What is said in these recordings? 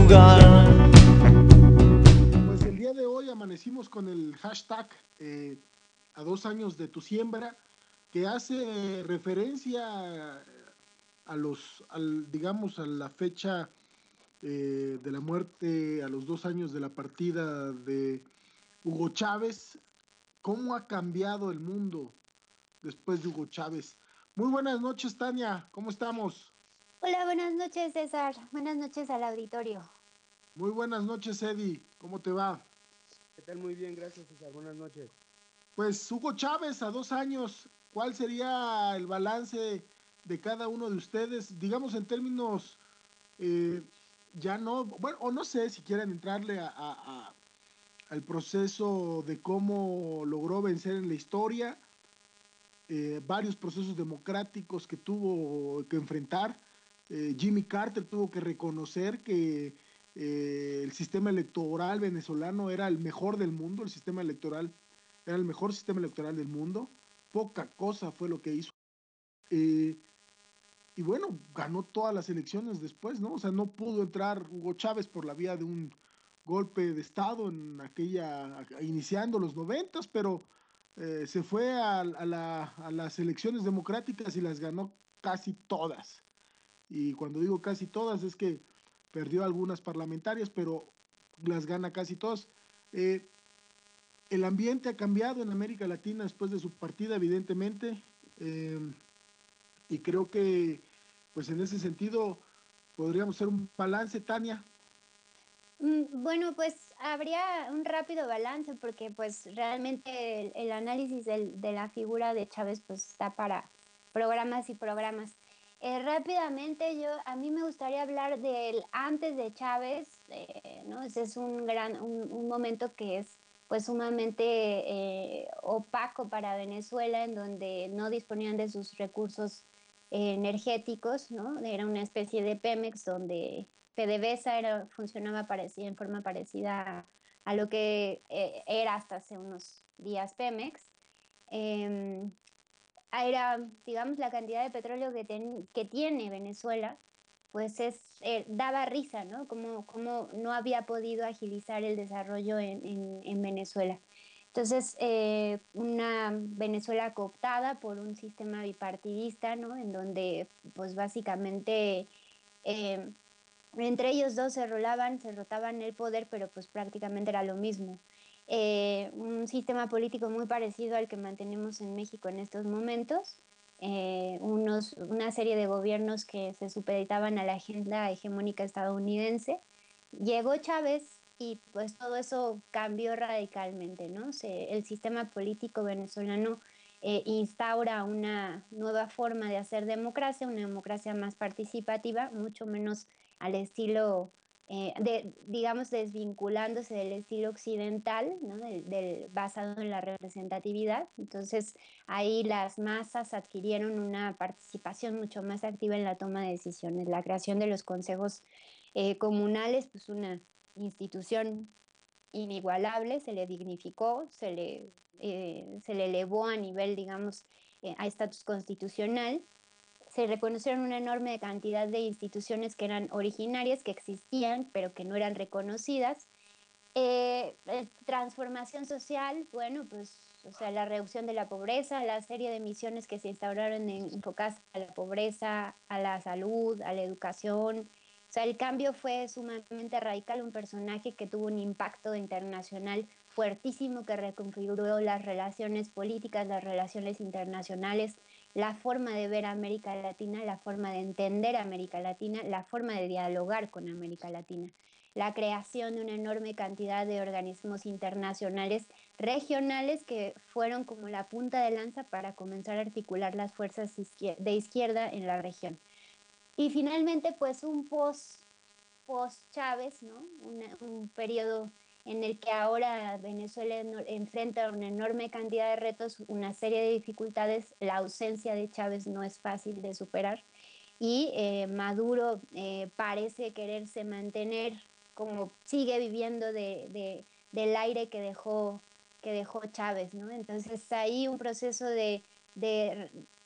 lugar. Pues el día de hoy amanecimos con el hashtag a 2 años de tu siembra, que hace referencia digamos, a la fecha de la muerte, a los 2 años de la partida de Hugo Chávez. ¿Cómo ha cambiado el mundo después de Hugo Chávez? Muy buenas noches, Tania, ¿cómo estamos? Hola, buenas noches, César. Buenas noches al auditorio. Muy buenas noches, Eddie, ¿cómo te va? ¿Qué tal? Muy bien, gracias, César. Buenas noches. Pues Hugo Chávez a 2 años, ¿cuál sería el balance de cada uno de ustedes? Digamos en términos, eh, ya no, bueno, o no sé si quieren entrarle al proceso de cómo logró vencer en la historia, varios procesos democráticos que tuvo que enfrentar. Jimmy Carter tuvo que reconocer que el sistema electoral venezolano era el mejor del mundo, el sistema electoral era el mejor sistema electoral del mundo. Poca cosa fue lo que hizo. Eh, y bueno, ganó todas las elecciones después, ¿no? O sea, no pudo entrar Hugo Chávez por la vía de un golpe de Estado iniciando los noventas, pero se fue a las elecciones democráticas y las ganó casi todas. Y cuando digo casi todas es que perdió algunas parlamentarias, pero las gana casi todas. Eh, el ambiente ha cambiado en América Latina después de su partida, evidentemente, eh, y creo que, pues en ese sentido, podríamos hacer un balance, Tania. Bueno, pues habría un rápido balance porque pues realmente el análisis de la figura de Chávez pues está para programas y programas. Rápidamente a mí me gustaría hablar del antes de Chávez, ¿no? Ese es un momento que es pues sumamente opaco para Venezuela, en donde no disponían de sus recursos energéticos, ¿no? Era una especie de Pemex donde PDVSA funcionaba en forma parecida a lo que era hasta hace unos días Pemex. Eh, Era, digamos, la cantidad de petróleo que tiene Venezuela, pues daba risa, ¿no? Como no había podido agilizar el desarrollo en Venezuela. Entonces, una Venezuela cooptada por un sistema bipartidista, ¿no? En donde, pues básicamente, eh, entre ellos dos se rotaban el poder, pero pues prácticamente era lo mismo. Un sistema político muy parecido al que mantenemos en México en estos momentos, una serie de gobiernos que se supeditaban a la agenda hegemónica estadounidense. Llegó Chávez y pues todo eso cambió radicalmente, ¿no? El sistema político venezolano instaura una nueva forma de hacer democracia, una democracia más participativa, mucho menos al estilo, digamos, desvinculándose del estilo occidental, ¿no? Basado en la representatividad. Entonces, ahí las masas adquirieron una participación mucho más activa en la toma de decisiones. La creación de los consejos comunales, pues una institución inigualable, se le dignificó, se le elevó a nivel, digamos, a estatus constitucional. Se reconocieron una enorme cantidad de instituciones que eran originarias, que existían, pero que no eran reconocidas. Transformación social, bueno, pues, o sea, la reducción de la pobreza, la serie de misiones que se instauraron enfocadas a la pobreza, a la salud, a la educación. O sea, el cambio fue sumamente radical, un personaje que tuvo un impacto internacional fuertísimo, que reconfiguró las relaciones políticas, las relaciones internacionales, la forma de ver a América Latina, la forma de entender a América Latina, la forma de dialogar con América Latina, la creación de una enorme cantidad de organismos internacionales regionales que fueron como la punta de lanza para comenzar a articular las fuerzas de izquierda en la región. Y finalmente, pues post Chávez, ¿no? Un periodo en el que ahora Venezuela enfrenta una enorme cantidad de retos, una serie de dificultades. La ausencia de Chávez no es fácil de superar y Maduro parece quererse mantener como sigue viviendo del aire que dejó Chávez, ¿no? Entonces hay un proceso de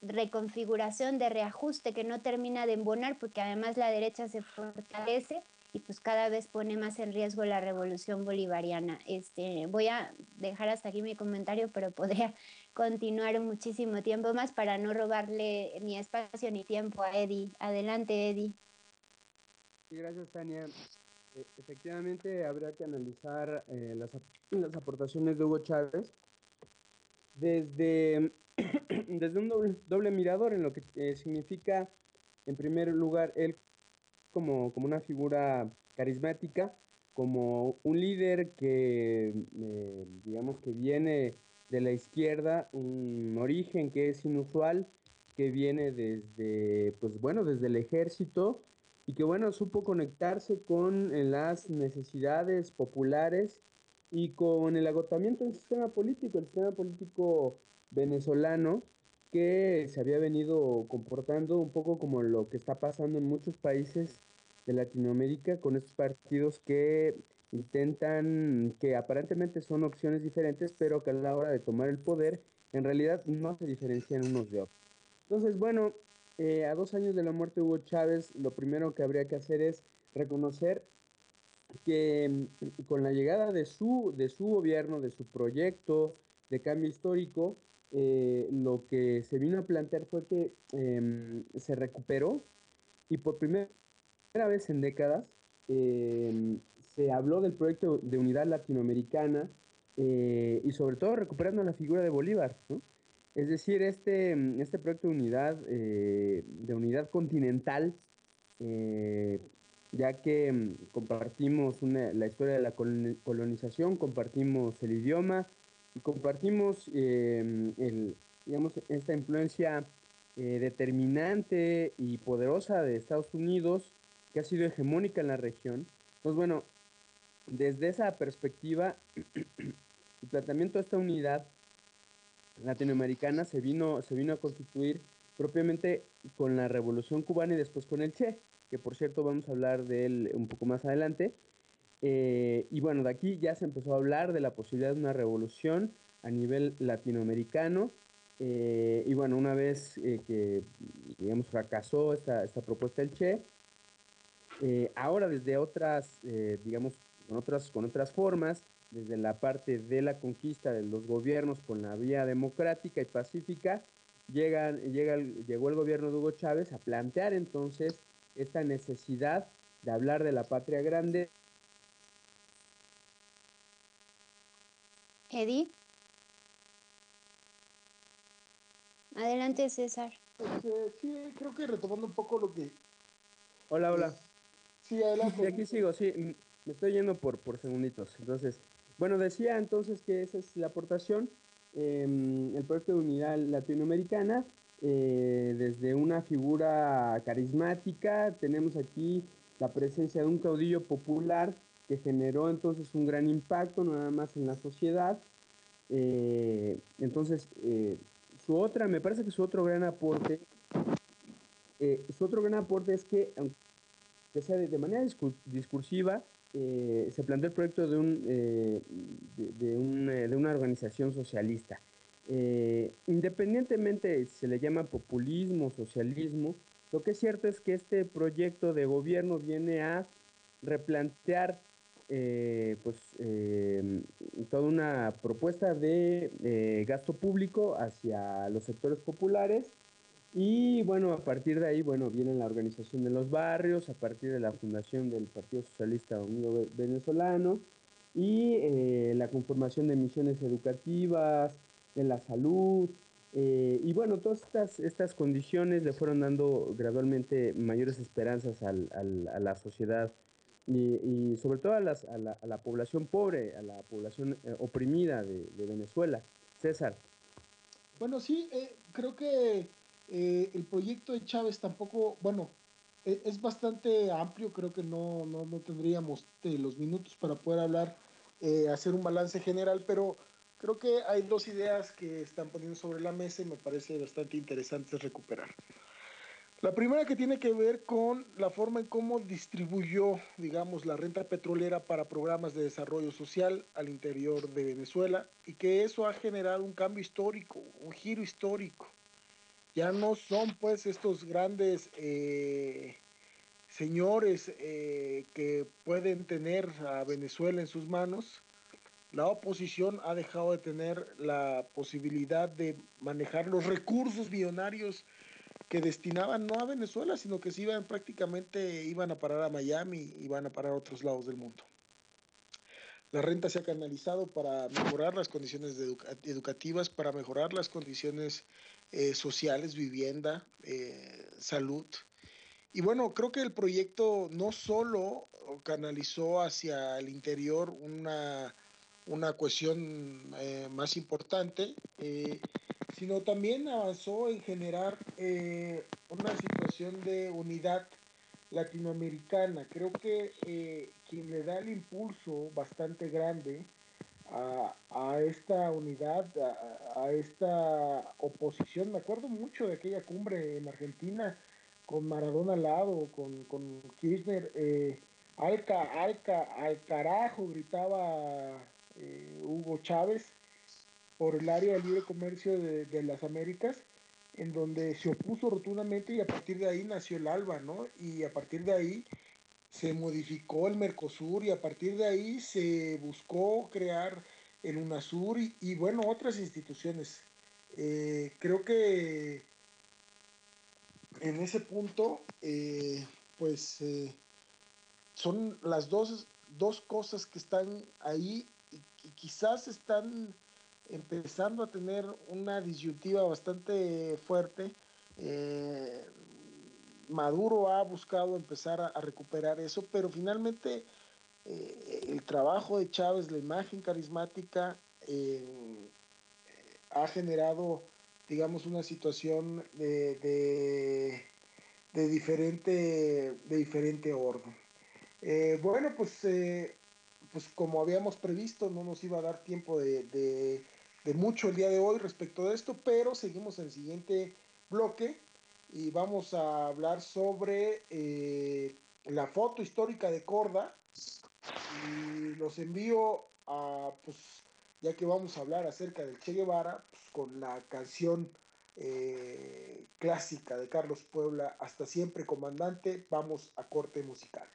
reconfiguración, de reajuste que no termina de embonar porque además la derecha se fortalece y pues cada vez pone más en riesgo la revolución bolivariana. Voy a dejar hasta aquí mi comentario, pero podría continuar muchísimo tiempo más para no robarle ni espacio ni tiempo a Eddie. Adelante, Eddie. Sí, gracias, Tania. Efectivamente, habría que analizar las aportaciones de Hugo Chávez desde, desde un doble mirador en lo que significa, en primer lugar, él como una figura carismática, como un líder que, digamos, que viene de la izquierda, un origen que es inusual, que viene desde, pues bueno, desde el ejército y que, bueno, supo conectarse con las necesidades populares y con el agotamiento del sistema político, el sistema político venezolano, que se había venido comportando un poco como lo que está pasando en muchos países de Latinoamérica con estos partidos que intentan, que aparentemente son opciones diferentes, pero que a la hora de tomar el poder, en realidad no se diferencian unos de otros. Entonces, bueno, a 2 años de la muerte de Hugo Chávez, lo primero que habría que hacer es reconocer que con la llegada de su gobierno, de su proyecto de cambio histórico, lo que se vino a plantear fue que se recuperó y por primera vez en décadas se habló del proyecto de unidad latinoamericana y sobre todo recuperando la figura de Bolívar, ¿no? Es decir, este proyecto de unidad continental, eh, ya que compartimos la historia de la colonización, compartimos el idioma y compartimos digamos, esta influencia determinante y poderosa de Estados Unidos, que ha sido hegemónica en la región. Entonces, bueno, desde esa perspectiva, el planteamiento de esta unidad latinoamericana se vino a constituir propiamente con la Revolución Cubana y después con el Che, que por cierto vamos a hablar de él un poco más adelante. Y bueno, de aquí ya se empezó a hablar de la posibilidad de una revolución a nivel latinoamericano. Y bueno, una vez que, digamos, fracasó esta propuesta del Che, ahora desde otras, digamos, con otras formas, desde la parte de la conquista de los gobiernos con la vía democrática y pacífica, llegó el gobierno de Hugo Chávez a plantear entonces esta necesidad de hablar de la patria grande. Eddie. Adelante, César. Sí, creo que retomando un poco lo que... Hola, eh, hola. sí, Sí, aquí adelante. sigo, sí, me estoy yendo por segunditos. Entonces, bueno, decía entonces que esa es la aportación, el proyecto de unidad latinoamericana, desde una figura carismática, tenemos aquí la presencia de un caudillo popular que generó entonces un gran impacto, no nada más en la sociedad. Entonces, me parece que su otro gran aporte es que, que sea de manera discursiva, se planteó el proyecto de una organización socialista. Independientemente si se le llama populismo, socialismo, lo que es cierto es que este proyecto de gobierno viene a replantear toda una propuesta de gasto público hacia los sectores populares y bueno, a partir de ahí, bueno, viene la organización de los barrios, a partir de la fundación del Partido Socialista Unido Venezolano y la conformación de misiones educativas, de la salud. Y bueno, todas estas condiciones le fueron dando gradualmente mayores esperanzas a la sociedad y sobre todo a la población pobre, a la población oprimida de Venezuela. César. Bueno, sí, creo que el proyecto de Chávez tampoco, bueno, es bastante amplio, creo que no tendríamos los minutos para poder hablar, hacer un balance general, pero creo que hay dos ideas que están poniendo sobre la mesa y me parece bastante interesantes recuperar. La primera que tiene que ver con la forma en cómo distribuyó, digamos, la renta petrolera para programas de desarrollo social al interior de Venezuela y que eso ha generado un cambio histórico, un giro histórico. Ya no son pues estos grandes señores que pueden tener a Venezuela en sus manos, la oposición ha dejado de tener la posibilidad de manejar los recursos millonarios que destinaban no a Venezuela, sino que se iban prácticamente, iban a parar a Miami y van a parar a otros lados del mundo. La renta se ha canalizado para mejorar las condiciones educativas, para mejorar las condiciones sociales, vivienda, salud. Y bueno, creo que el proyecto no solo canalizó hacia el interior una cuestión más importante, sino también avanzó en generar una situación de unidad latinoamericana. Creo que quien le da el impulso bastante grande a esta unidad, a esta oposición, me acuerdo mucho de aquella cumbre en Argentina con Maradona al lado, con Kirchner, al carajo, gritaba Hugo Chávez por el área de libre comercio de las Américas, en donde se opuso rotundamente y a partir de ahí nació el ALBA, ¿no? Y a partir de ahí se modificó el Mercosur y a partir de ahí se buscó crear el UNASUR y bueno, otras instituciones. Creo que en ese punto, son las dos cosas que están ahí y quizás están empezando a tener una disyuntiva bastante fuerte. Eh, Maduro ha buscado empezar a recuperar eso, pero finalmente el trabajo de Chávez, la imagen carismática, ha generado, digamos, una situación de diferente orden. Bueno, pues como habíamos previsto, no nos iba a dar tiempo de mucho el día de hoy respecto de esto, pero seguimos en el siguiente bloque y vamos a hablar sobre la foto histórica de Korda y los envío a, pues, ya que vamos a hablar acerca del Che Guevara, pues, con la canción clásica de Carlos Puebla, Hasta siempre, comandante. Vamos a corte musical.